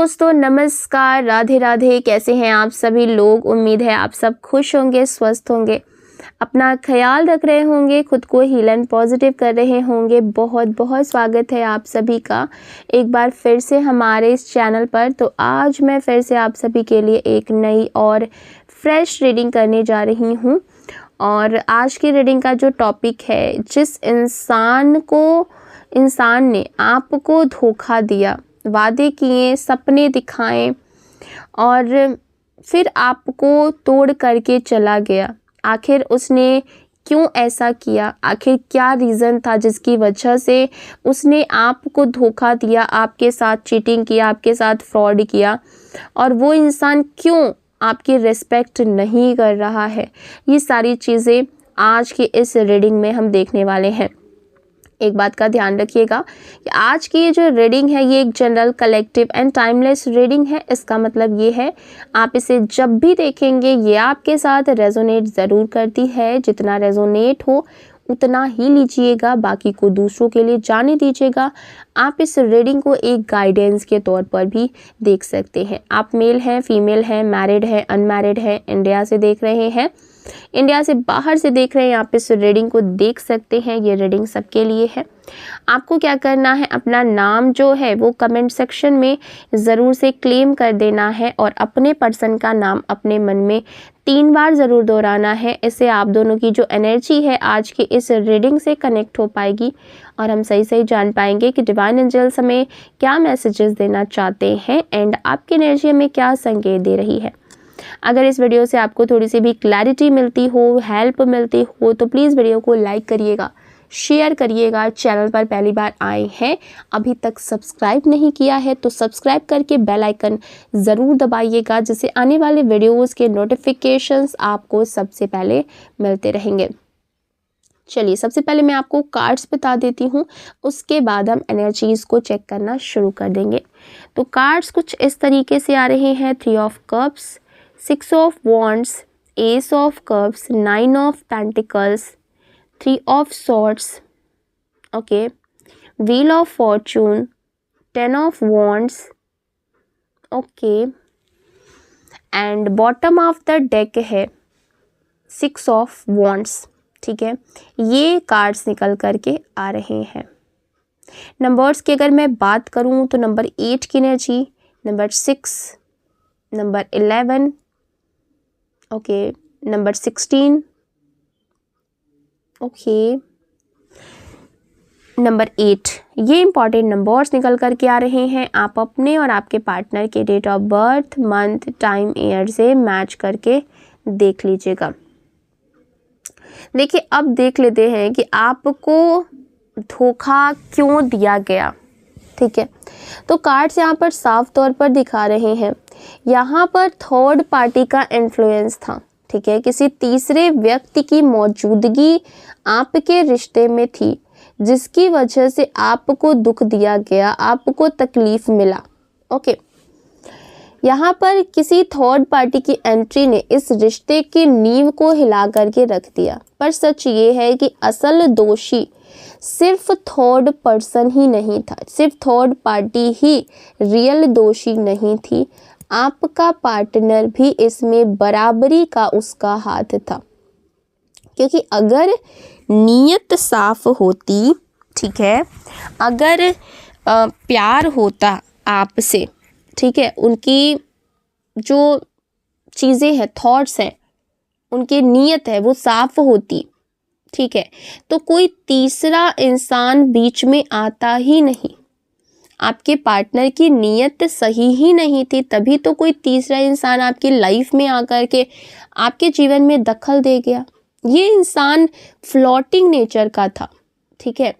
दोस्तों, नमस्कार, राधे राधे। कैसे हैं आप सभी लोग? उम्मीद है आप सब खुश होंगे, स्वस्थ होंगे, अपना ख्याल रख रहे होंगे, खुद को हील एंड पॉजिटिव कर रहे होंगे। बहुत बहुत स्वागत है आप सभी का एक बार फिर से हमारे इस चैनल पर। तो आज मैं फिर से आप सभी के लिए एक नई और फ्रेश रीडिंग करने जा रही हूँ। और आज की रीडिंग का जो टॉपिक है, जिस इंसान ने आपको धोखा दिया, वादे किए, सपने दिखाए और फिर आपको तोड़ करके चला गया, आखिर उसने क्यों ऐसा किया? आखिर क्या रीज़न था जिसकी वजह से उसने आपको धोखा दिया, आपके साथ चीटिंग किया, आपके साथ फ्रॉड किया? और वो इंसान क्यों आपकी रिस्पेक्ट नहीं कर रहा है? ये सारी चीज़ें आज की इस रीडिंग में हम देखने वाले हैं। एक बात का ध्यान रखिएगा कि आज की ये जो रीडिंग है, ये एक general, collective and timeless reading है। इसका मतलब ये है, आप इसे जब भी देखेंगे ये आपके साथ रेजोनेट ज़रूर करती है। जितना रेजोनेट हो उतना ही लीजिएगा, बाकी को दूसरों के लिए जाने दीजिएगा। आप इस रीडिंग को एक गाइडेंस के तौर पर भी देख सकते हैं। आप मेल हैं, फीमेल हैं, मैरिड हैं, अनमैरिड हैं, इंडिया से देख रहे हैं, इंडिया से बाहर से देख रहे हैं, आप इस रीडिंग को देख सकते हैं। ये रीडिंग सबके लिए है। आपको क्या करना है, अपना नाम जो है वो कमेंट सेक्शन में ज़रूर से क्लेम कर देना है और अपने पर्सन का नाम अपने मन में 3 बार ज़रूर दोहराना है। इससे आप दोनों की जो एनर्जी है आज की इस रीडिंग से कनेक्ट हो पाएगी और हम सही जान पाएंगे कि डिवाइन एंजल्स हमें क्या मैसेजेस देना चाहते हैं एंड आपकी एनर्जी हमें क्या संकेत दे रही है। अगर इस वीडियो से आपको थोड़ी सी भी क्लैरिटी मिलती हो, हेल्प मिलती हो, तो प्लीज़ वीडियो को लाइक करिएगा, शेयर करिएगा। चैनल पर पहली बार आए हैं, अभी तक सब्सक्राइब नहीं किया है तो सब्सक्राइब करके बेल आइकन ज़रूर दबाइएगा, जिससे आने वाले वीडियोज़ के नोटिफिकेशंस आपको सबसे पहले मिलते रहेंगे। चलिए, सबसे पहले मैं आपको कार्ड्स बता देती हूँ, उसके बाद हम एनर्जीज़ को चेक करना शुरू कर देंगे। तो कार्ड्स कुछ इस तरीके से आ रहे हैं। 3 of cups, 6 of wands, S of cups, 9 of pentacles, 3 of swords, okay, wheel of Fortune, 10 of wands, okay, and bottom of the deck है 6 ऑफ वॉन्ड्स। ठीक है, ये कार्ड्स निकल करके आ रहे हैं। नंबर्स की अगर मैं बात करूं तो नंबर 8 की energy, number 6, number 11, okay, number 16, okay, number 8, ये इंपॉर्टेंट नंबर्स निकल करके आ रहे हैं। आप अपने और आपके पार्टनर के date of birth, month, time, year से मैच करके देख लीजिएगा। देखिए, अब देख लेते हैं कि आपको धोखा क्यों दिया गया। ठीक है, तो कार्ड्स यहाँ पर साफ तौर पर दिखा रहे हैं, यहाँ पर थर्ड पार्टी का इन्फ्लुएंस था। ठीक है, किसी तीसरे व्यक्ति की मौजूदगी आपके रिश्ते में थी, जिसकी वजह से आपको दुख दिया गया, आपको तकलीफ मिला। ओके, यहाँ पर किसी थर्ड पार्टी की एंट्री ने इस रिश्ते की नींव को हिला करके रख दिया। पर सच ये है कि असल दोषी सिर्फ थर्ड पर्सन ही नहीं था, सिर्फ थर्ड पार्टी ही रियल दोषी नहीं थी, आपका पार्टनर भी इसमें बराबरी का उसका हाथ था। क्योंकि अगर नीयत साफ होती, ठीक है, अगर प्यार होता आपसे, ठीक है, उनकी जो चीज़ें हैं, थॉट्स हैं, उनकी नीयत है वो साफ होती, ठीक है, तो कोई तीसरा इंसान बीच में आता ही नहीं। आपके पार्टनर की नीयत सही ही नहीं थी, तभी तो कोई तीसरा इंसान आपकी लाइफ में आकर के आपके जीवन में दखल दे गया। ये इंसान फ्लॉटिंग नेचर का था। ठीक है,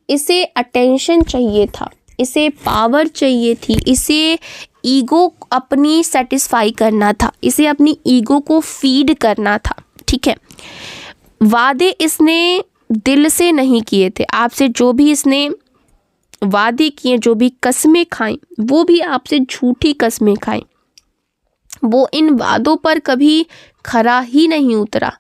इसे अटेंशन चाहिए था, इसे पावर चाहिए थी, इसे ईगो अपनी सेटिस्फाई करना था, इसे अपनी ईगो को फीड करना था। ठीक है, वादे इसने दिल से नहीं किए थे आपसे, जो भी इसने वादे किए, जो भी कस्में खाई, वो भी आपसे झूठी कस्में खाई। वो इन वादों पर कभी खरा ही नहीं उतरा।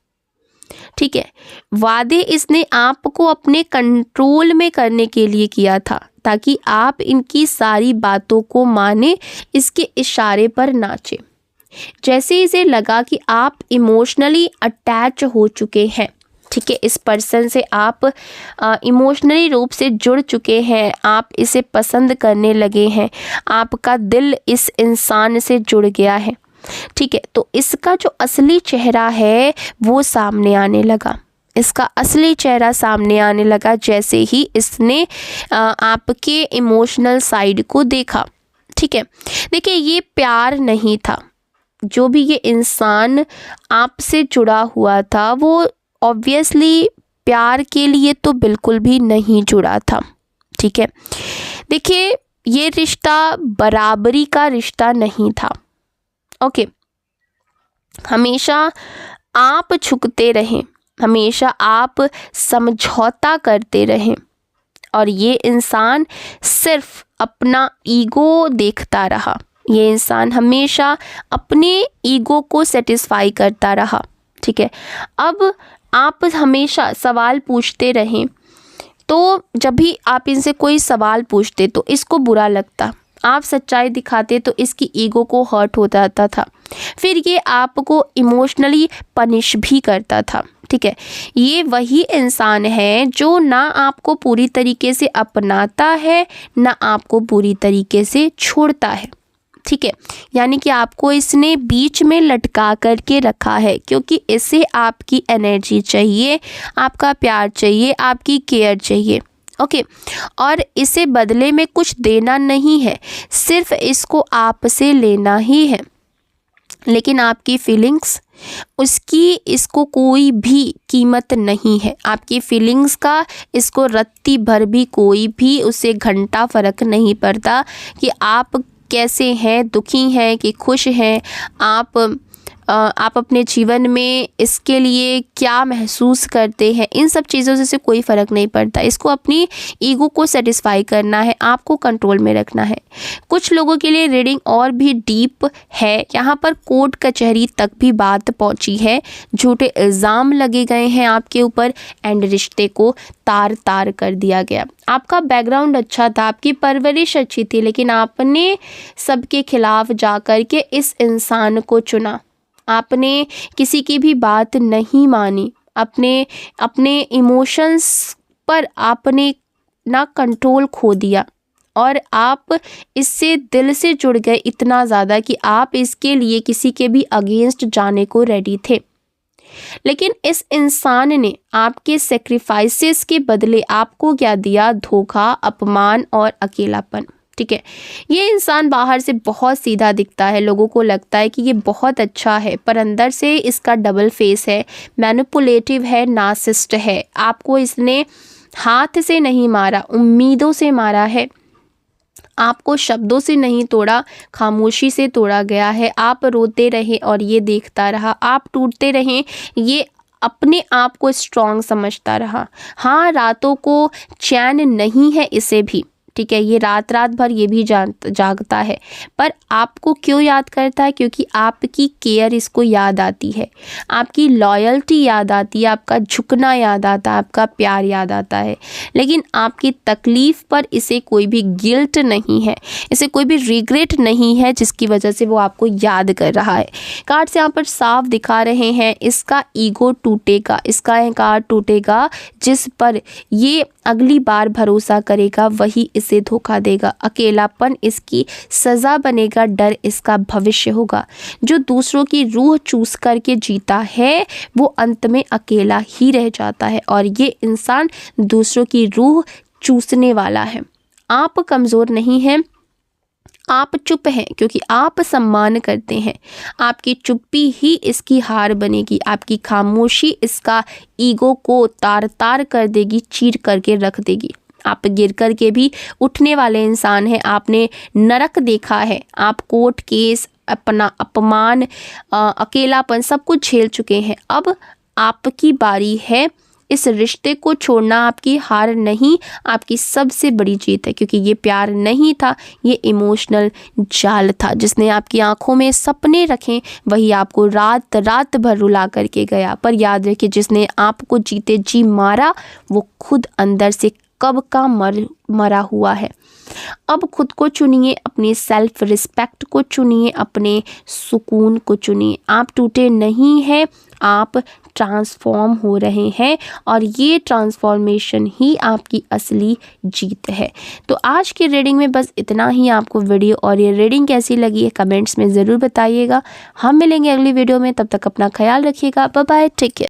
ठीक है, वादे इसने आपको अपने कंट्रोल में करने के लिए किया था, ताकि आप इनकी सारी बातों को माने, इसके इशारे पर नाचे। जैसे इसे लगा कि आप इमोशनली अटैच हो चुके हैं, ठीक है, इस पर्सन से आप इमोशनली रूप से जुड़ चुके हैं, आप इसे पसंद करने लगे हैं, आपका दिल इस इंसान से जुड़ गया है, ठीक है। तो इसका जो असली चेहरा है वो सामने आने लगा, इसका असली चेहरा सामने आने लगा जैसे ही इसने आपके इमोशनल साइड को देखा, ठीक है। देखिए, ये प्यार नहीं था, जो भी ये इंसान आपसे जुड़ा हुआ था वो ऑब्वियसली प्यार के लिए तो बिल्कुल भी नहीं जुड़ा था, ठीक है। देखिए, ये रिश्ता बराबरी का रिश्ता नहीं था, ओके। हमेशा आप झुकते रहें, हमेशा आप समझौता करते रहें, और ये इंसान सिर्फ अपना ईगो देखता रहा, ये इंसान हमेशा अपने ईगो को सेटिस्फाई करता रहा, ठीक है। अब आप हमेशा सवाल पूछते रहें, तो जब भी आप इनसे कोई सवाल पूछते तो इसको बुरा लगता, आप सच्चाई दिखाते तो इसकी ईगो को हर्ट हो जाता था, फिर ये आपको इमोशनली पनिश भी करता था, ठीक है। ये वही इंसान है जो ना आपको पूरी तरीके से अपनाता है, ना आपको पूरी तरीके से छोड़ता है, ठीक है। यानी कि आपको इसने बीच में लटका करके रखा है, क्योंकि इसे आपकी एनर्जी चाहिए, आपका प्यार चाहिए, आपकी केयर चाहिए, ओके। और इसे बदले में कुछ देना नहीं है, सिर्फ इसको आपसे लेना ही है। लेकिन आपकी फीलिंग्स, उसकी इसको कोई भी कीमत नहीं है, आपकी फीलिंग्स का इसको रत्ती भर भी कोई भी उसे घंटा फ़र्क नहीं पड़ता कि आप कैसे हैं, दुखी हैं कि खुश हैं, आप अपने जीवन में इसके लिए क्या महसूस करते हैं, इन सब चीज़ों से कोई फ़र्क नहीं पड़ता। इसको अपनी ईगो को सेटिस्फाई करना है, आपको कंट्रोल में रखना है। कुछ लोगों के लिए रीडिंग और भी डीप है, यहाँ पर कोर्ट कचहरी तक भी बात पहुँची है, झूठे इल्ज़ाम लगे गए हैं आपके ऊपर, एंड रिश्ते को तार तार कर दिया गया। आपका बैकग्राउंड अच्छा था, आपकी परवरिश अच्छी थी, लेकिन आपने सबके खिलाफ जा कर के इस इंसान को चुना, आपने किसी की भी बात नहीं मानी, अपने इमोशंस पर आपने ना कंट्रोल खो दिया, और आप इससे दिल से जुड़ गए इतना ज़्यादा कि आप इसके लिए किसी के भी अगेंस्ट जाने को रेडी थे। लेकिन इस इंसान ने आपके सेक्रीफाइसेस के बदले आपको क्या दिया? धोखा, अपमान और अकेलापन, ठीक है। ये इंसान बाहर से बहुत सीधा दिखता है, लोगों को लगता है कि ये बहुत अच्छा है, पर अंदर से इसका डबल फेस है, मैनिपुलेटिव है, नार्सिसिस्ट है। आपको इसने हाथ से नहीं मारा, उम्मीदों से मारा है, आपको शब्दों से नहीं तोड़ा, खामोशी से तोड़ा गया है। आप रोते रहे और ये देखता रहा, आप टूटते रहे, ये अपने आप को स्ट्रॉन्ग समझता रहा। हाँ, रातों को चैन नहीं है इसे भी, ठीक है, ये रात रात भर ये भी जागता है, पर आपको क्यों याद करता है? क्योंकि आपकी केयर इसको याद आती है, आपकी लॉयल्टी याद आती है, आपका झुकना याद आता है, आपका प्यार याद आता है। लेकिन आपकी तकलीफ़ पर इसे कोई भी गिल्ट नहीं है, इसे कोई भी रिग्रेट नहीं है, जिसकी वजह से वो आपको याद कर रहा है। कार्ड्स यहाँ पर साफ दिखा रहे हैं, इसका ईगो टूटेगा, इसका अहंकार टूटेगा, जिस पर ये अगली बार भरोसा करेगा वही इसे धोखा देगा। अकेलापन इसकी सज़ा बनेगा, डर इसका भविष्य होगा। जो दूसरों की रूह चूस करके जीता है वो अंत में अकेला ही रह जाता है, और ये इंसान दूसरों की रूह चूसने वाला है। आप कमज़ोर नहीं हैं, आप चुप हैं क्योंकि आप सम्मान करते हैं। आपकी चुप्पी ही इसकी हार बनेगी, आपकी खामोशी इसका ईगो को तार तार कर देगी, चीर करके रख देगी। आप गिर कर के भी उठने वाले इंसान हैं, आपने नरक देखा है, आप कोर्ट केस, अपना अपमान, अकेलापन सब कुछ झेल चुके हैं। अब आपकी बारी है, इस रिश्ते को छोड़ना आपकी हार नहीं, आपकी सबसे बड़ी जीत है, क्योंकि ये प्यार नहीं था, ये इमोशनल जाल था। जिसने आपकी आंखों में सपने रखे वही आपको रात रात भर रुला करके गया। पर याद रखिए, जिसने आपको जीते जी मारा वो खुद अंदर से कब का मरा हुआ है। अब खुद को चुनिए, अपनी सेल्फ रिस्पेक्ट को चुनिए, अपने सुकून को चुनिए। आप टूटे नहीं हैं, आप ट्रांसफॉर्म हो रहे हैं और ये ट्रांसफॉर्मेशन ही आपकी असली जीत है। तो आज की रीडिंग में बस इतना ही। आपको वीडियो और ये रीडिंग कैसी लगी है कमेंट्स में ज़रूर बताइएगा। हम मिलेंगे अगली वीडियो में, तब तक अपना ख्याल रखिएगा। Bye bye, take care.